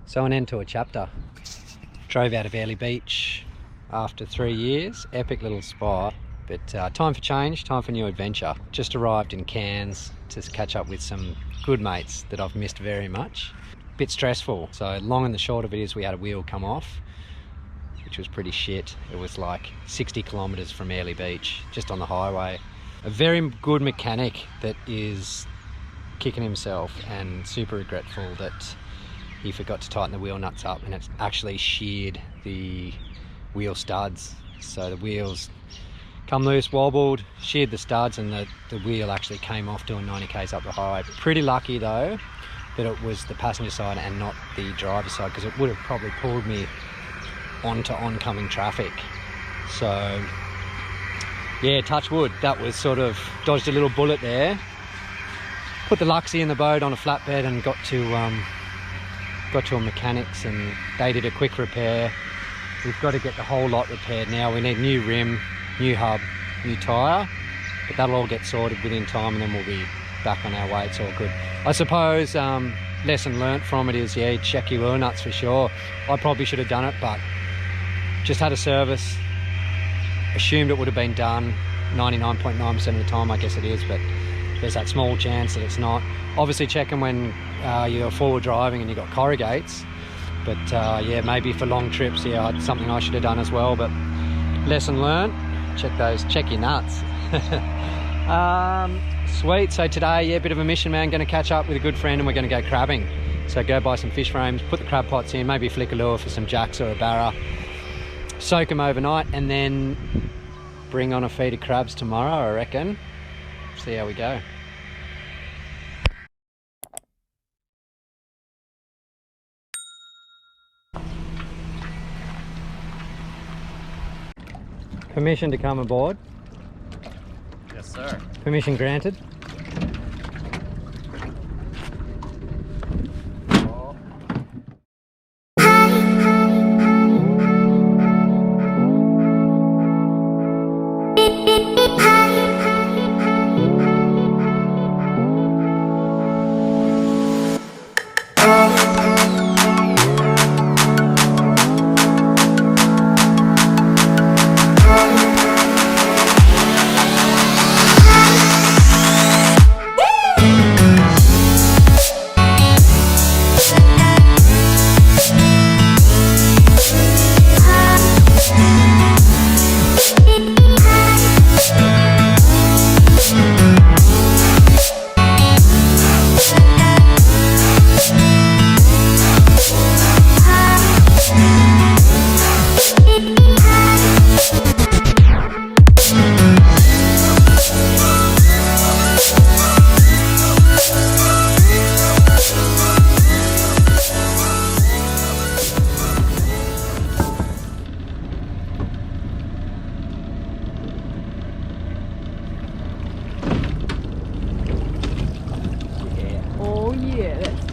So an end to a chapter. Drove out of Airlie Beach after 3 years. Epic little spot, but time for change, time for new adventure. Just arrived in Cairns to catch up with some good mates that I've missed very much. Bit stressful. So long and the short of it is we had a wheel come off, which was pretty shit. It was like 60 kilometers from Airlie Beach, just on the highway. A very good mechanic that is kicking himself and super regretful that he forgot to tighten the wheel nuts up, and it's actually sheared the wheel studs. So the wheels come loose, wobbled, sheared the studs, and the wheel actually came off doing 90 k's up the highway. Pretty lucky though that it was the passenger side and not the driver's side, because it would have probably pulled me onto oncoming traffic. So yeah, touch wood, that was sort of dodged a little bullet there. Put the Luxie in the boat on a flatbed and got to a mechanics, and they did a quick repair. We've got to get the whole lot repaired now. We need new rim, new hub, new tyre, but that'll all get sorted within time, and then we'll be back on our way. It's all good. I suppose lesson learnt from it is, yeah, check your wheel nuts for sure. I probably should have done it, but just had a service, assumed it would have been done 99.9% of the time. I guess it is, but there's that small chance that it's not. Obviously checking when you're forward driving and you've got corrugates, but yeah, maybe for long trips, yeah, it's something I should have done as well. But lesson learned, check your nuts. Sweet. So today, yeah, a bit of a mission, man. Going to catch up with a good friend and we're going to go crabbing. So go buy some fish frames, put the crab pots in, maybe flick a lure for some jacks or a barra, soak them overnight, and then bring on a feed of crabs tomorrow, I reckon. See how we go. Permission to come aboard? Yes, sir. Permission granted.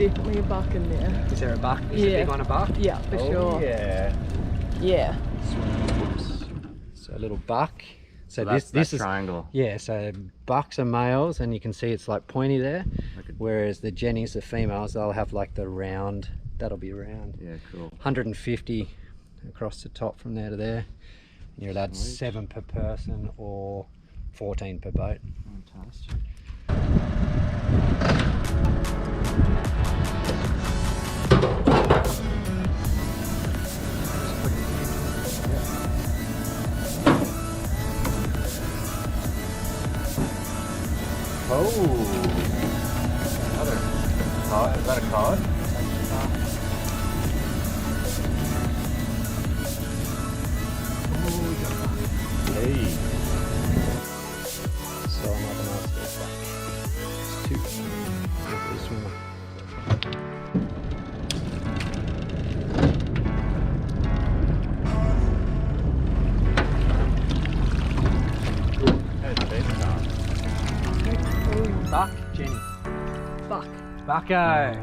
Definitely a buck in there. Is there a buck? Is it big on a buck? Yeah, for sure. Yeah. Yeah. So a little buck. So this is triangle. Yeah, so bucks are males, and you can see it's like pointy there. Whereas the jennies, the females, they'll have like the round. That'll be round. Yeah, cool. 150 across the top from there to there. And you're allowed 7 per person or 14 per boat. Fantastic. Oh, another cod. Is that a cod? Hey. So another nice little buck. It's 2. Lovely swimmer. Buck, Jenny. Buck. Bucko.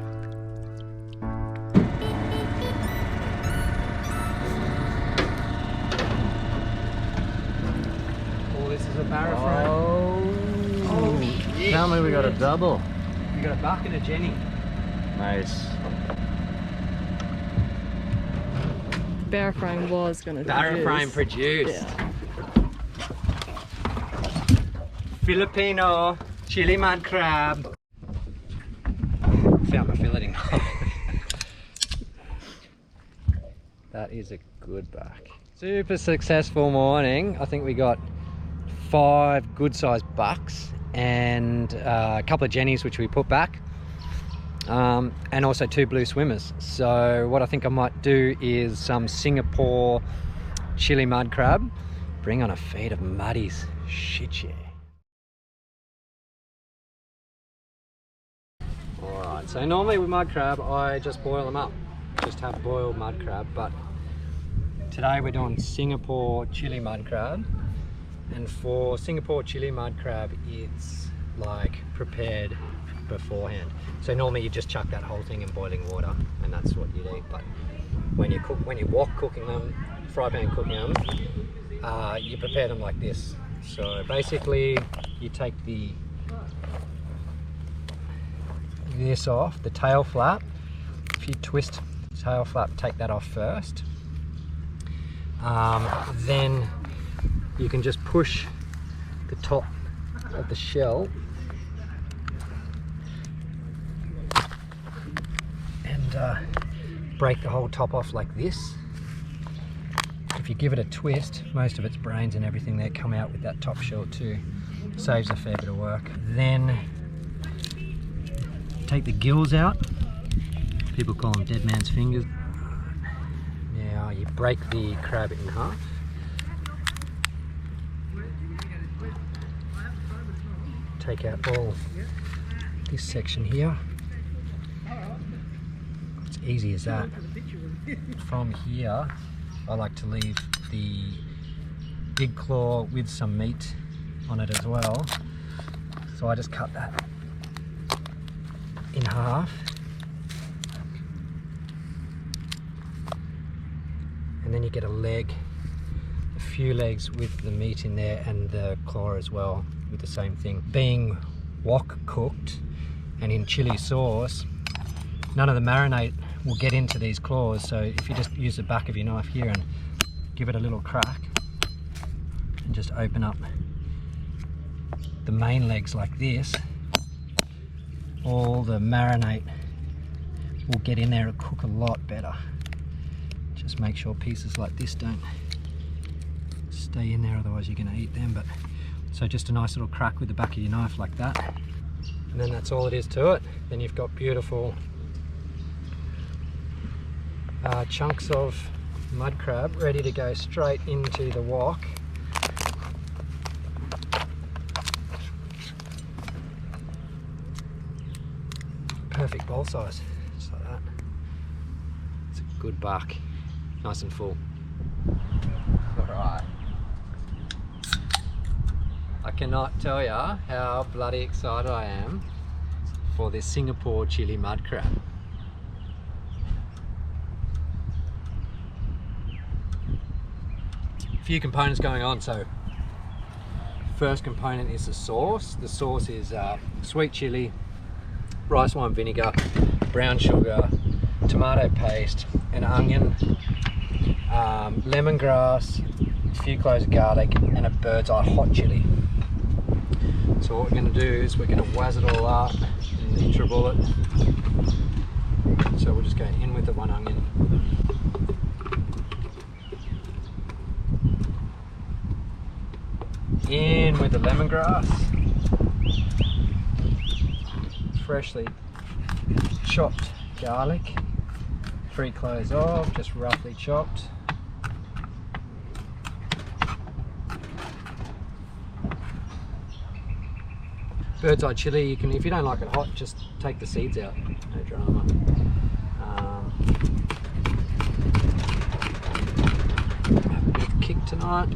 Oh, this is a barra frame. Oh, shit. Tell me we got a double. You got a buck and a Jenny. Nice. Barra frame was going to Barra frame produced. Yeah. Filipino chili mud crab. Found my filleting knife. That is a good back. Super successful morning. I think we got 5 good sized bucks and a couple of jennies which we put back, and also 2 blue swimmers. So what I think I might do is some Singapore chili mud crab, bring on a feed of muddies. Shit yeah. Alright, so normally with mud crab I just boil them up, just have boiled mud crab, but today we're doing Singapore chili mud crab. And for Singapore chili mud crab, it's like prepared beforehand. So normally you just chuck that whole thing in boiling water and that's what you'd eat. But when you wok cooking them, fry pan cooking them, you prepare them like this. So basically you take this off, the tail flap. If you twist the tail flap, take that off first. Then you can just push the top of the shell and break the whole top off like this. If you give it a twist, most of its brains and everything there come out with that top shell too. Saves a fair bit of work. Then take the gills out. People call them dead man's fingers. Now you break the crab in half. Take out all this section here. It's easy as that. From here, I like to leave the big claw with some meat on it as well. So I just cut that in half. And then you get a leg, a few legs with the meat in there and the claw as well, with the same thing. Being wok cooked and in chili sauce, none of the marinade will get into these claws. So if you just use the back of your knife here and give it a little crack and just open up the main legs like this, all the marinade will get in there and cook a lot better. Just make sure pieces like this don't stay in there, otherwise you're going to eat them. But so just a nice little crack with the back of your knife like that, and then that's all it is to it. Then you've got beautiful chunks of mud crab ready to go straight into the wok. Perfect bowl size, just like that. It's a good buck, nice and full. Alright. I cannot tell you how bloody excited I am for this Singapore chili mud crab. A few components going on. So first component is the sauce. The sauce is sweet chili, rice wine vinegar, brown sugar, tomato paste, an onion, lemongrass, a few cloves of garlic and a bird's eye hot chili. So what we're going to do is we're going to wazz it all up in the NutriBullet. So we'll just go in with the one onion. In with the lemongrass. Freshly chopped garlic. 3 cloves of, just roughly chopped. Bird's eye chili, you can, if you don't like it hot, just take the seeds out, no drama. Have a bit of kick tonight.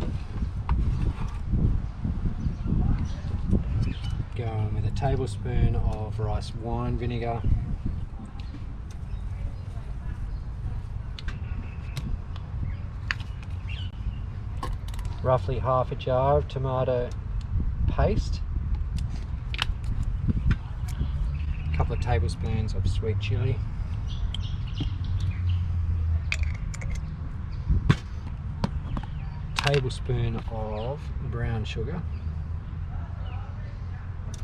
Going with a tablespoon of rice wine vinegar. Roughly half a jar of tomato paste. Couple of tablespoons of sweet chili, tablespoon of brown sugar.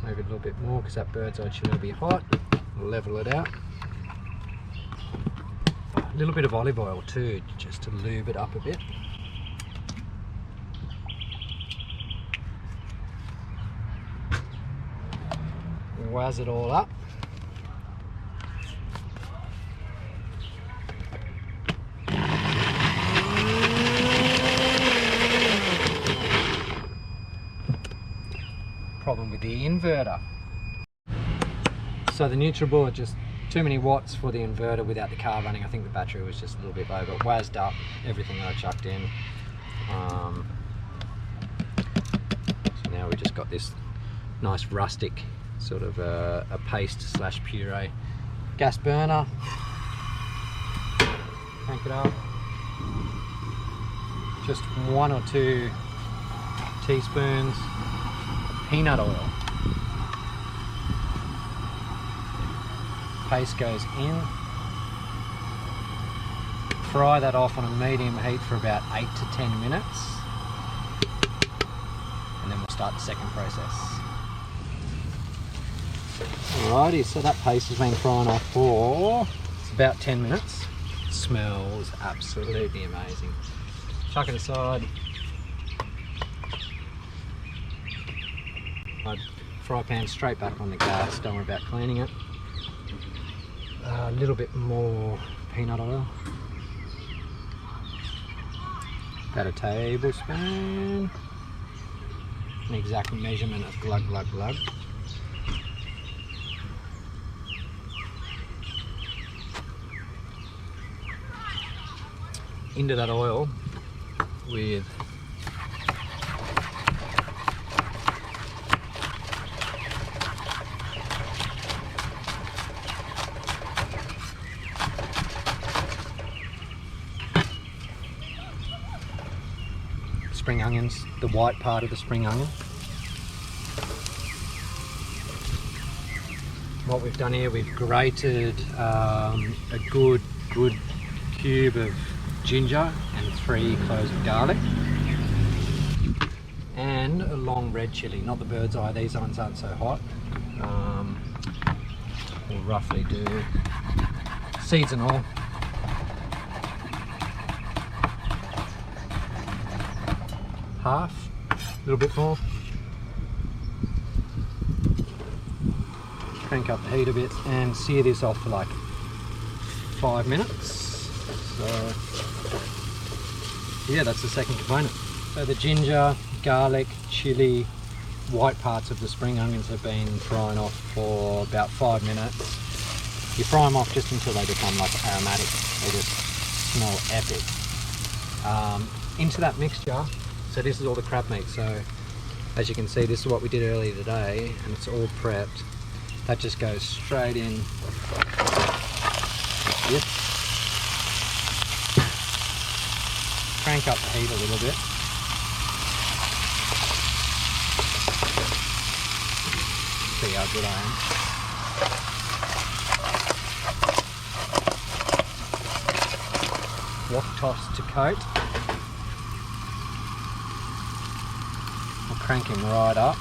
Maybe a little bit more because that bird's eye chili will be hot. Level it out. A little bit of olive oil too, just to lube it up a bit. Waz it all up. Problem with the inverter. So the NutriBoard, just too many watts for the inverter without the car running. I think the battery was just a little bit low, but wazzed up everything that I chucked in. So now we just got this nice rustic sort of a paste slash puree. Gas burner. Crank it up. Just 1 or 2 teaspoons of peanut oil. Paste goes in. Fry that off on a medium heat for about 8 to 10 minutes. And then we'll start the second process. Alrighty, so that paste has been frying off for about 10 minutes. Smells absolutely amazing. Chuck it aside. I'd fry pan straight back on the gas, don't worry about cleaning it. A little bit more peanut oil. About a tablespoon. An exact measurement of glug glug glug. Into that oil with spring onions, the white part of the spring onion. What we've done here, we've grated a good cube of ginger and 3 cloves of garlic, and a long red chilli, not the bird's eye, these ones aren't so hot. We'll roughly do seeds and all. Half, a little bit more. Crank up the heat a bit and sear this off for like 5 minutes. So yeah, that's the second component. So the ginger, garlic, chili, white parts of the spring onions have been frying off for about 5 minutes. You fry them off just until they become like aromatic. They just smell epic. Into that mixture, so this is all the crab meat. So as you can see, this is what we did earlier today, and it's all prepped. That just goes straight in. Yep. Crank up the heat a little bit. See how good I am. Wok toss to coat. I'll crank him right up.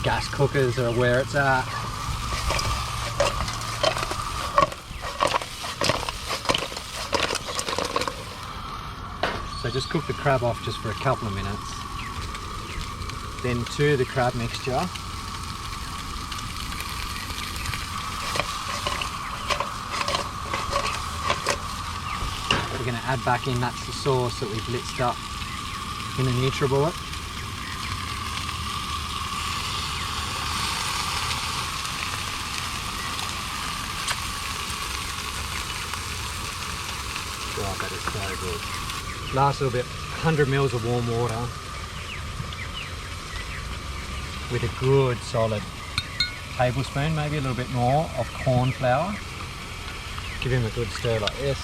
Gas cookers are where it's at. So just cook the crab off just for a couple of minutes. Then to the crab mixture. We're going to add back in, that's the sauce that we've blitzed up in the NutriBoard. God, that is so good. Last little bit, 100 mils of warm water with a good solid tablespoon, maybe a little bit more, of corn flour. Give him a good stir like this.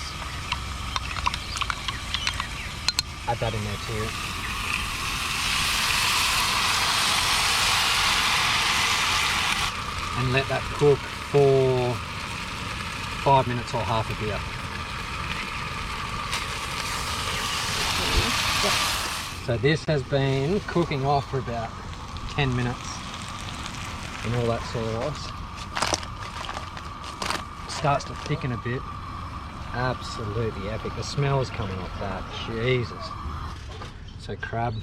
Add that in there too. And let that cook for 5 minutes or half a beer. So this has been cooking off for about 10 minutes in all that sauce. Starts to thicken a bit. Absolutely epic. The smell is coming off that. Jesus. So crab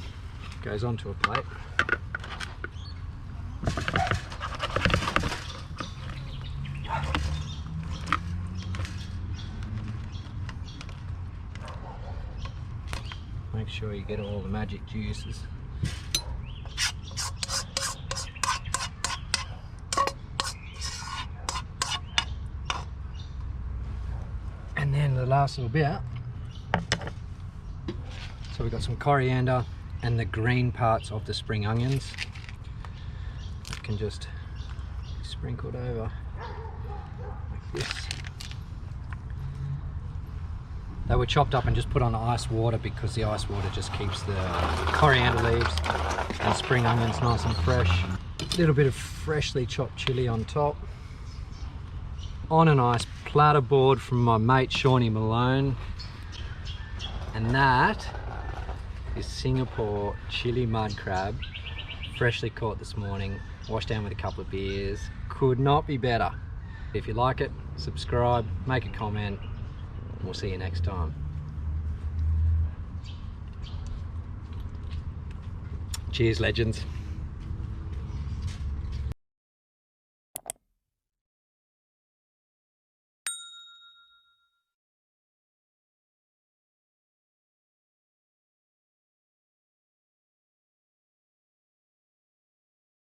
goes onto a plate. Make sure you get all the magic juices. And then the last little bit, so we've got some coriander and the green parts of the spring onions. That can just be sprinkled over like this. They were chopped up and just put on ice water because the ice water just keeps the coriander leaves and spring onions nice and fresh. A little bit of freshly chopped chilli on top. On a nice platter board from my mate Shawnee Malone. And that is Singapore Chilli Mud Crab, freshly caught this morning, washed down with a couple of beers. Could not be better. If you like it, subscribe, make a comment. We'll see you next time. Cheers, legends.